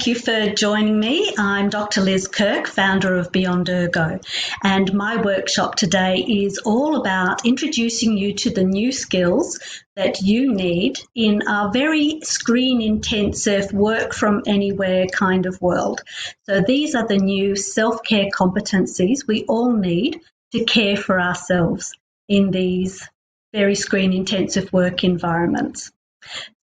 thank you for joining me. I'm Dr. Liz Kirk, founder of Beyond Ergo, and my workshop today is all about introducing you to the new skills that you need in our very screen-intensive, work-from-anywhere kind of world. So these are the new self-care competencies we all need to care for ourselves in these very screen-intensive work environments.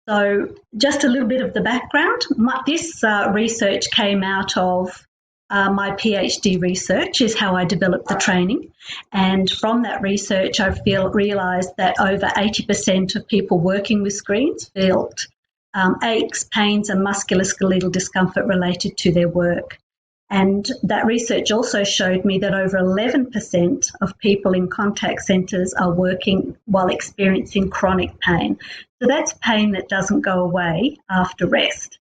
So just a little bit of the background. This research came out of my PhD research, is how I developed the training. And from that research, I realised that over 80% of people working with screens felt aches, pains and musculoskeletal discomfort related to their work. And that research also showed me that over 11% of people in contact centres are working while experiencing chronic pain. So that's pain that doesn't go away after rest.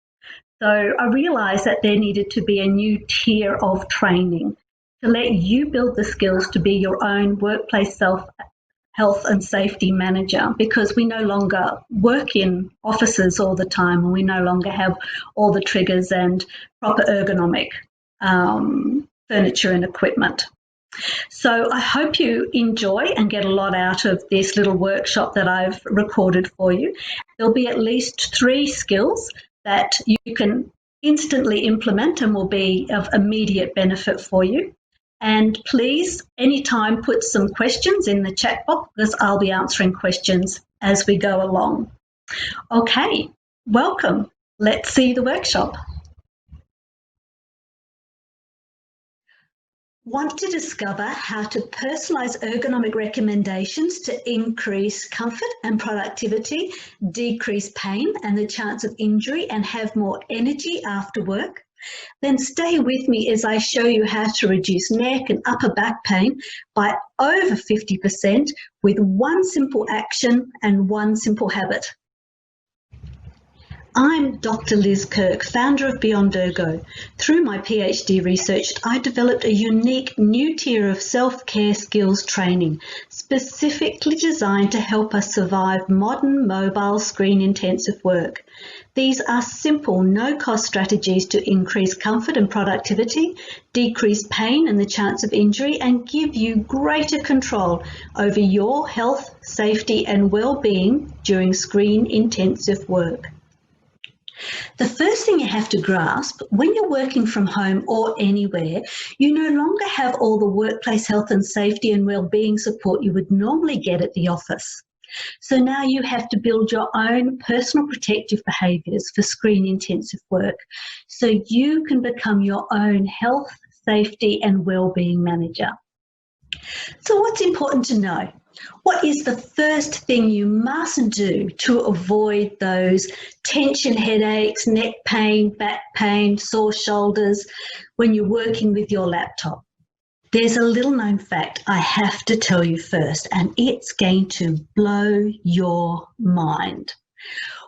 So I realised that there needed to be a new tier of training to let you build the skills to be your own workplace health and safety manager, because we no longer work in offices all the time and we no longer have all the triggers and proper ergonomic furniture and equipment. So I hope you enjoy and get a lot out of this little workshop that I've recorded for you. There'll be at least 3 skills that you can instantly implement and will be of immediate benefit for you. And please, anytime, put some questions in the chat box, because I'll be answering questions as we go along. Okay, welcome. Let's see the workshop. Want to discover how to personalise ergonomic recommendations to increase comfort and productivity, decrease pain and the chance of injury, and have more energy after work? Then stay with me as I show you how to reduce neck and upper back pain by over 50% with one simple action and one simple habit. I'm Dr. Liz Kirk, founder of Beyond Ergo. Through my PhD research, I developed a unique new tier of self-care skills training, specifically designed to help us survive modern mobile screen-intensive work. These are simple, no-cost strategies to increase comfort and productivity, decrease pain and the chance of injury, and give you greater control over your health, safety, and well-being during screen-intensive work. The first thing you have to grasp, when you're working from home or anywhere, you no longer have all the workplace health and safety and well-being support you would normally get at the office. So now you have to build your own personal protective behaviours for screen-intensive work, so you can become your own health, safety and well-being manager. So what's important to know? What is the first thing you must do to avoid those tension headaches, neck pain, back pain, sore shoulders when you're working with your laptop? There's a little known fact I have to tell you first, and it's going to blow your mind.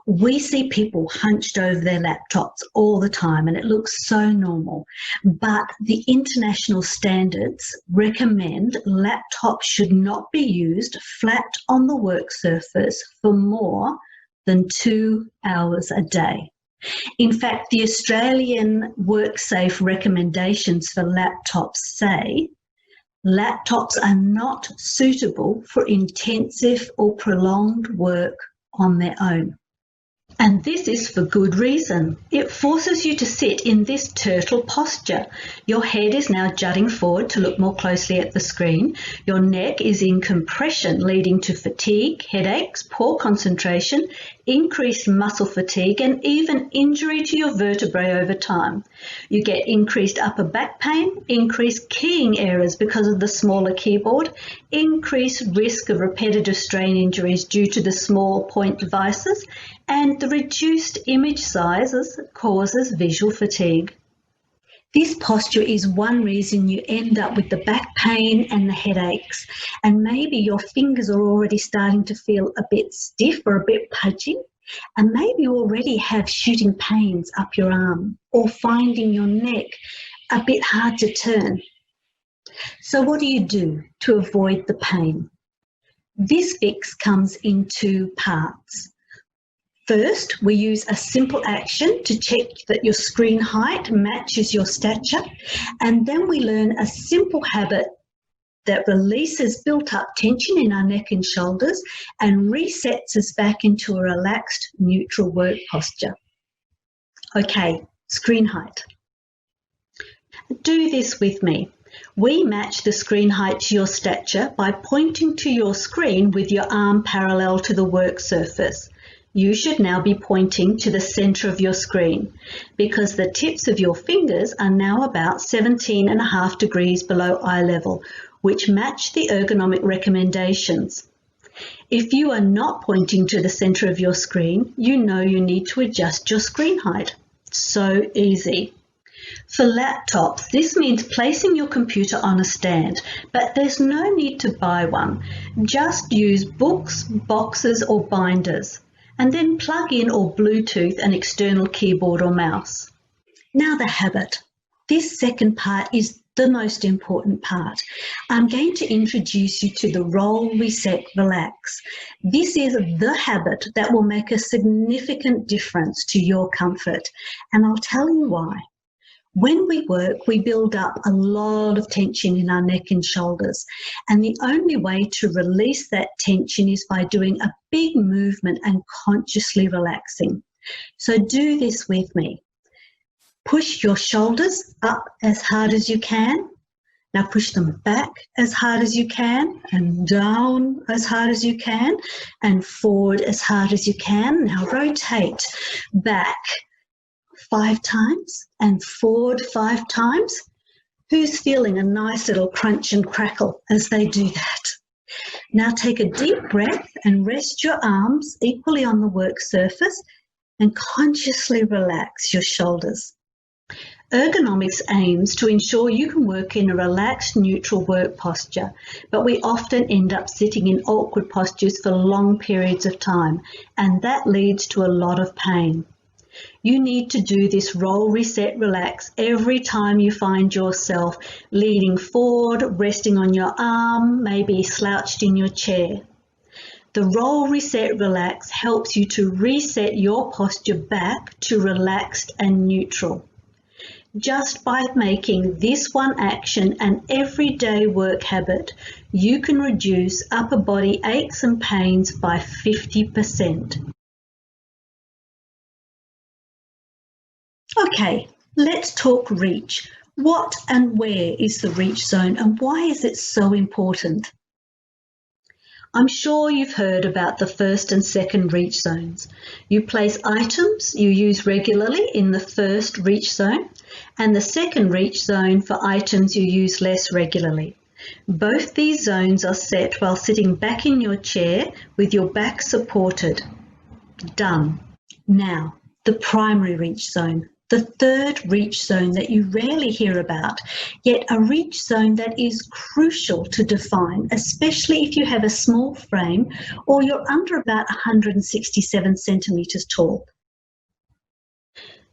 We see people hunched over their laptops all the time and it looks so normal, but the international standards recommend laptops should not be used flat on the work surface for more than 2 hours a day. In fact, the Australian WorkSafe recommendations for laptops say laptops are not suitable for intensive or prolonged work on their own. And this is for good reason. It forces you to sit in this turtle posture. Your head is now jutting forward to look more closely at the screen. Your neck is in compression, leading to fatigue, headaches, poor concentration, increased muscle fatigue, and even injury to your vertebrae over time. You get increased upper back pain, increased keying errors because of the smaller keyboard, increased risk of repetitive strain injuries due to the small point devices, and the reduced image sizes causes visual fatigue. This posture is one reason you end up with the back pain and the headaches, and maybe your fingers are already starting to feel a bit stiff or a bit pudgy, and maybe you already have shooting pains up your arm or finding your neck a bit hard to turn. So what do you do to avoid the pain? This fix comes in 2 parts. First, we use a simple action to check that your screen height matches your stature, and then we learn a simple habit that releases built-up tension in our neck and shoulders and resets us back into a relaxed, neutral work posture. Okay, screen height. Do this with me. We match the screen height to your stature by pointing to your screen with your arm parallel to the work surface. You should now be pointing to the centre of your screen because the tips of your fingers are now about 17.5 degrees below eye level, which match the ergonomic recommendations. If you are not pointing to the centre of your screen, you know you need to adjust your screen height. So easy. For laptops, this means placing your computer on a stand, but there's no need to buy one. Just use books, boxes or binders, and then plug in or Bluetooth an external keyboard or mouse. Now the habit. This second part is the most important part. I'm going to introduce you to the roll, reset, relax. This is the habit that will make a significant difference to your comfort, and I'll tell you why. When we work, we build up a lot of tension in our neck and shoulders, and the only way to release that tension is by doing a big movement and consciously relaxing. So do this with me. Push your shoulders up as hard as you can. Now push them back as hard as you can, and down as hard as you can, and forward as hard as you can. Now rotate back 5 times and forward 5 times. Who's feeling a nice little crunch and crackle as they do that? Now take a deep breath and rest your arms equally on the work surface and consciously relax your shoulders. Ergonomics aims to ensure you can work in a relaxed, neutral work posture, but we often end up sitting in awkward postures for long periods of time, and that leads to a lot of pain. You need to do this roll, reset, relax every time you find yourself leaning forward, resting on your arm, maybe slouched in your chair. The roll, reset, relax helps you to reset your posture back to relaxed and neutral. Just by making this one action an everyday work habit, you can reduce upper body aches and pains by 50%. Okay, let's talk reach. What and where is the reach zone, and why is it so important? I'm sure you've heard about the first and second reach zones. You place items you use regularly in the first reach zone, and the second reach zone for items you use less regularly. Both these zones are set while sitting back in your chair with your back supported. Done. Now, the primary reach zone. The third reach zone that you rarely hear about, yet a reach zone that is crucial to define, especially if you have a small frame or you're under about 167 centimetres tall.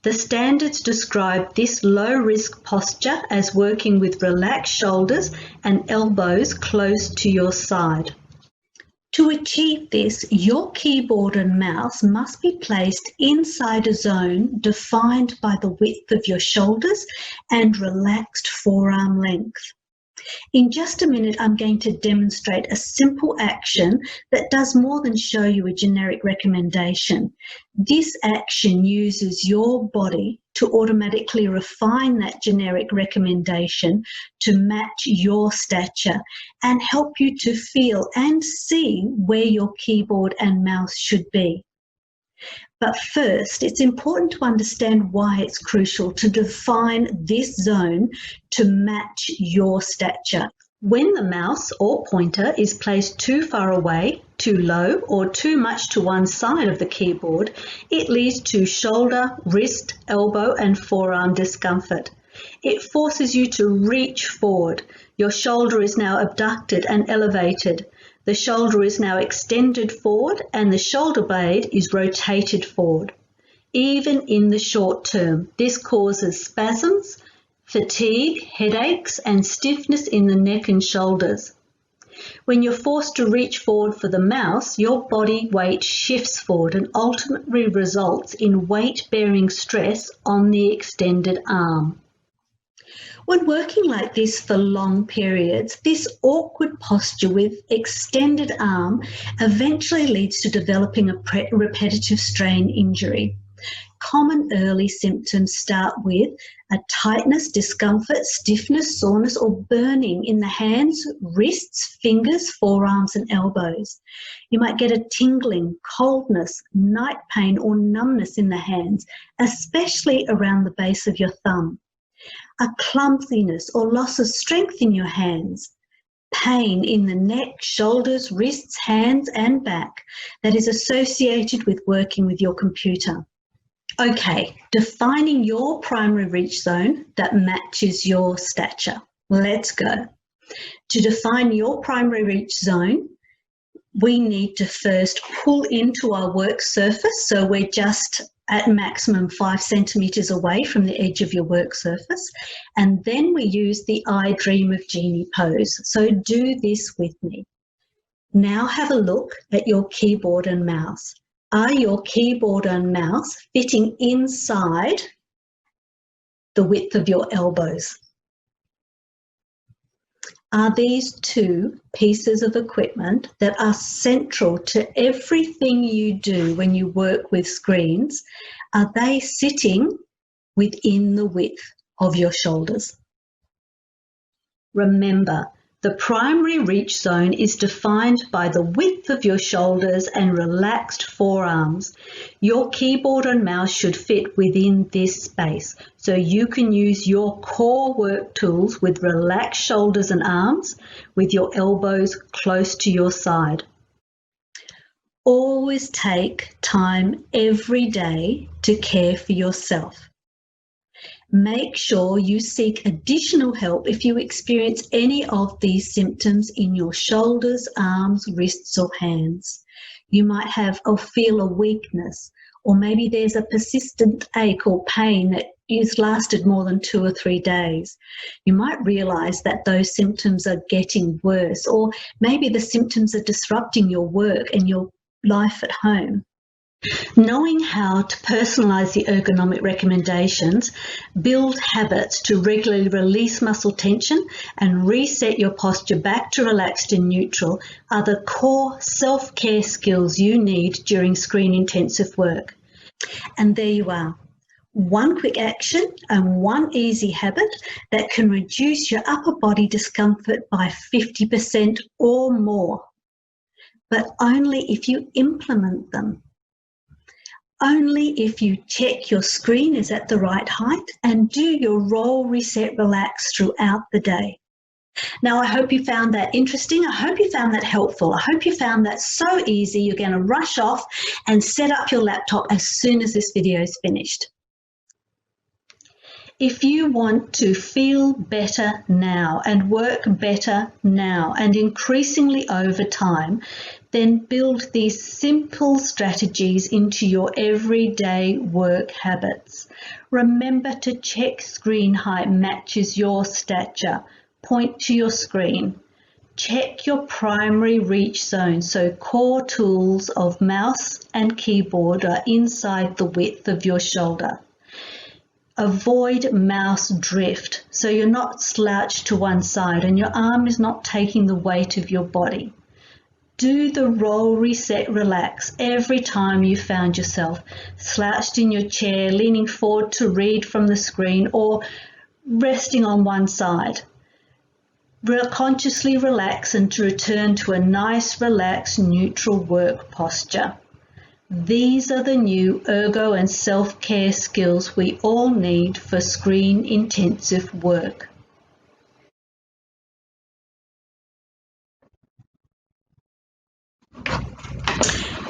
The standards describe this low-risk posture as working with relaxed shoulders and elbows close to your side. To achieve this, your keyboard and mouse must be placed inside a zone defined by the width of your shoulders and relaxed forearm length. In just a minute, I'm going to demonstrate a simple action that does more than show you a generic recommendation. This action uses your body to automatically refine that generic recommendation to match your stature and help you to feel and see where your keyboard and mouse should be. But first, it's important to understand why it's crucial to define this zone to match your stature. When the mouse or pointer is placed too far away, too low, or too much to one side of the keyboard, it leads to shoulder, wrist, elbow, and forearm discomfort. It forces you to reach forward. Your shoulder is now abducted and elevated. The shoulder is now extended forward and the shoulder blade is rotated forward. Even in the short term, this causes spasms, fatigue, headaches, and stiffness in the neck and shoulders. When you're forced to reach forward for the mouse, your body weight shifts forward and ultimately results in weight-bearing stress on the extended arm. When working like this for long periods, this awkward posture with extended arm eventually leads to developing a repetitive strain injury. Common early symptoms start with a tightness, discomfort, stiffness, soreness, or burning in the hands, wrists, fingers, forearms, and elbows. You might get a tingling, coldness, night pain, or numbness in the hands, especially around the base of your thumb. A clumsiness or loss of strength in your hands, pain in the neck, shoulders, wrists, hands, and back that is associated with working with your computer. Okay, defining your primary reach zone that matches your stature. Let's go. To define your primary reach zone, we need to first pull into our work surface, so we're just at maximum 5 centimetres away from the edge of your work surface, and then we use the I Dream of Genie pose. So do this with me. Now have a look at your keyboard and mouse. Are your keyboard and mouse fitting inside the width of your elbows? Are these two pieces of equipment that are central to everything you do when you work with screens, are they sitting within the width of your shoulders? Remember, the primary reach zone is defined by the width of your shoulders and relaxed forearms. Your keyboard and mouse should fit within this space, so you can use your core work tools with relaxed shoulders and arms, with your elbows close to your side. Always take time every day to care for yourself. Make sure you seek additional help if you experience any of these symptoms in your shoulders, arms, wrists, or hands. You might have or feel a weakness, or maybe there's a persistent ache or pain that has lasted more than 2 or 3 days. You might realise that those symptoms are getting worse, or maybe the symptoms are disrupting your work and your life at home. Knowing how to personalise the ergonomic recommendations, build habits to regularly release muscle tension and reset your posture back to relaxed and neutral are the core self-care skills you need during screen-intensive work. And there you are. One quick action and one easy habit that can reduce your upper body discomfort by 50% or more, but only if you implement them. Only if you check your screen is at the right height and do your roll, reset, relax throughout the day. Now, I hope you found that interesting. I hope you found that helpful. I hope you found that so easy you're going to rush off and set up your laptop as soon as this video is finished. If you want to feel better now and work better now and increasingly over time, then build these simple strategies into your everyday work habits. Remember to check screen height matches your stature. Point to your screen. Check your primary reach zone so core tools of mouse and keyboard are inside the width of your shoulder. Avoid mouse drift so you're not slouched to one side and your arm is not taking the weight of your body. Do the roll, reset, relax every time you found yourself slouched in your chair, leaning forward to read from the screen or resting on one side. Consciously relax and to return to a nice, relaxed, neutral work posture. These are the new ergo and self-care skills we all need for screen-intensive work.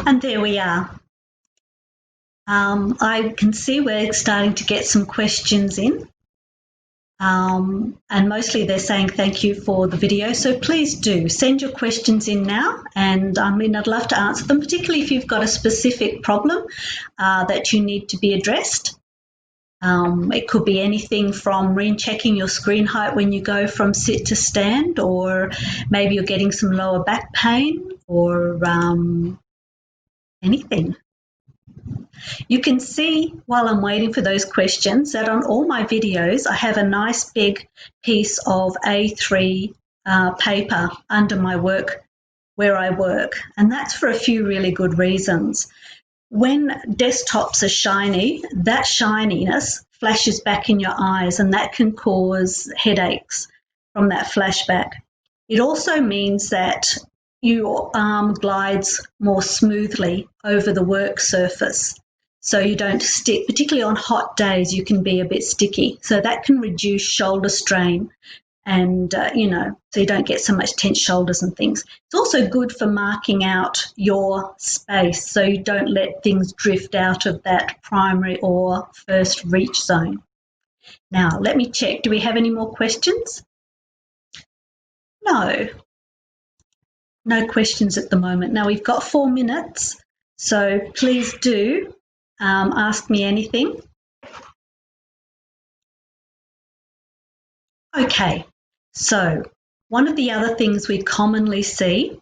And there we are. I can see we're starting to get some questions in. And mostly they're saying thank you for the video. So please do send your questions in now, and I'd love to answer them, particularly if you've got a specific problem that you need to be addressed. It could be anything from re-checking your screen height when you go from sit to stand, or maybe you're getting some lower back pain, or anything. You can see while I'm waiting for those questions that on all my videos I have a nice big piece of A3 paper under my work where I work, and that's for a few really good reasons. When desktops are shiny, that shininess flashes back in your eyes, and that can cause headaches from that flashback. It also means that your arm glides more smoothly over the work surface, so you don't stick. Particularly on hot days, you can be a bit sticky, so that can reduce shoulder strain, and so you don't get so much tense shoulders and things. It's also good for marking out your space, so you don't let things drift out of that primary or first reach zone. Now, let me check. Do we have any more questions? No questions at the moment. Now, we've got 4 minutes, so please do ask me anything. Okay, so one of the other things we commonly see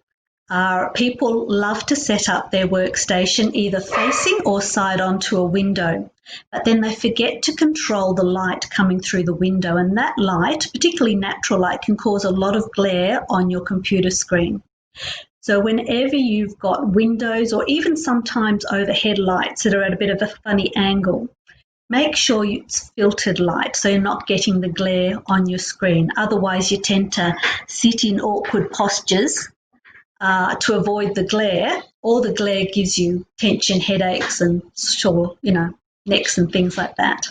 are people love to set up their workstation either facing or side onto a window, but then they forget to control the light coming through the window, and that light, particularly natural light, can cause a lot of glare on your computer screen. So whenever you've got windows or even sometimes overhead lights that are at a bit of a funny angle, make sure it's filtered light so you're not getting the glare on your screen. Otherwise, you tend to sit in awkward postures to avoid the glare, or the glare gives you tension, headaches, and necks and things like that.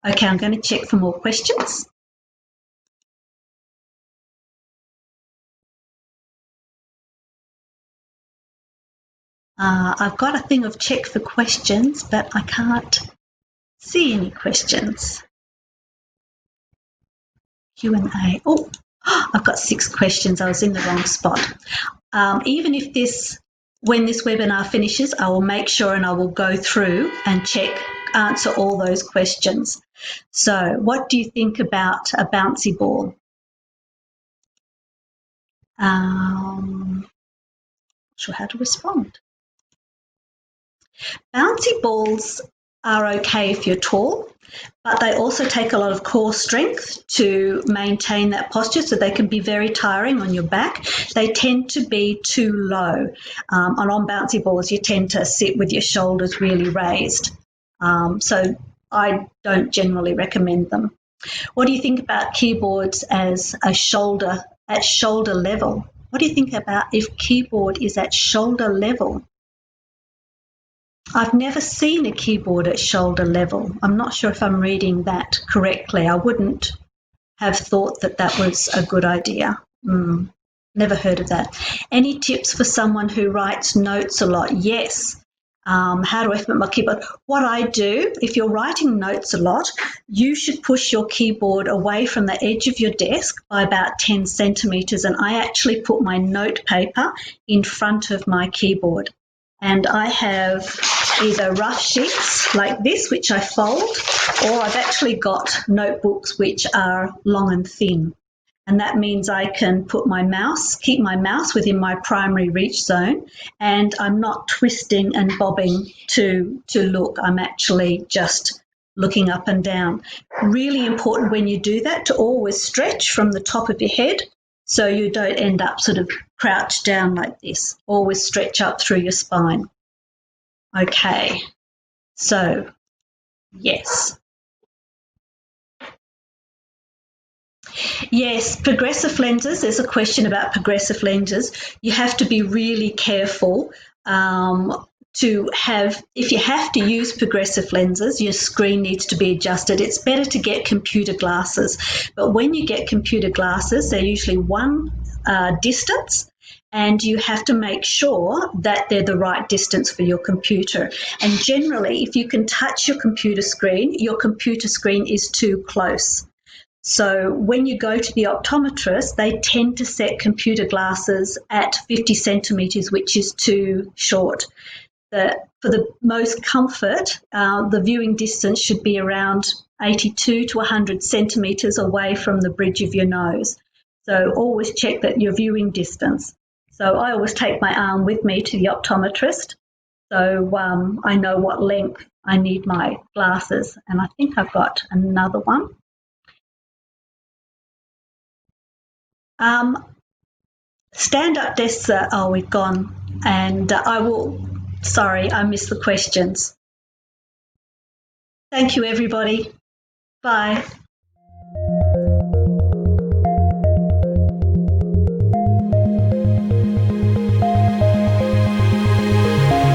Okay, I'm going to check for more questions. I've got a thing of check for questions, but I can't see any questions. Q&A. Oh, I've got 6 questions. I was in the wrong spot. Even if when this webinar finishes, I will make sure and I will go through and answer all those questions. So, what do you think about a bouncy ball? Not sure how to respond. Bouncy balls are okay if you're tall, but they also take a lot of core strength to maintain that posture, so they can be very tiring on your back. They tend to be too low. And on bouncy balls, you tend to sit with your shoulders really raised. So I don't generally recommend them. What do you think about keyboards at shoulder level? What do you think about if keyboard is at shoulder level? I've never seen a keyboard at shoulder level. I'm not sure if I'm reading that correctly. I wouldn't have thought that was a good idea. Never heard of that. Any tips for someone who writes notes a lot? Yes. How do I put my keyboard? What I do, if you're writing notes a lot, you should push your keyboard away from the edge of your desk by about 10 centimetres, and I actually put my note paper in front of my keyboard. And I have either rough sheets like this, which I fold, or I've actually got notebooks which are long and thin. And that means I can keep my mouse within my primary reach zone, and I'm not twisting and bobbing to look. I'm actually just looking up and down. Really important when you do that to always stretch from the top of your head so you don't end up sort of crouched down like this. Always stretch up through your spine. Okay, so yes. Yes, progressive lenses. There's a question about progressive lenses. You have to be really careful if you have to use progressive lenses, your screen needs to be adjusted. It's better to get computer glasses. But when you get computer glasses, they're usually one distance, and you have to make sure that they're the right distance for your computer. And generally, if you can touch your computer screen is too close. So when you go to the optometrist, they tend to set computer glasses at 50 centimetres, which is too short. for the most comfort, the viewing distance should be around 82 to 100 centimetres away from the bridge of your nose. So always check that your viewing distance. So I always take my arm with me to the optometrist, so I know what length I need my glasses. And I think I've got another one. Stand-up desks are, we've gone, and sorry, I missed the questions. Thank you, everybody. Bye.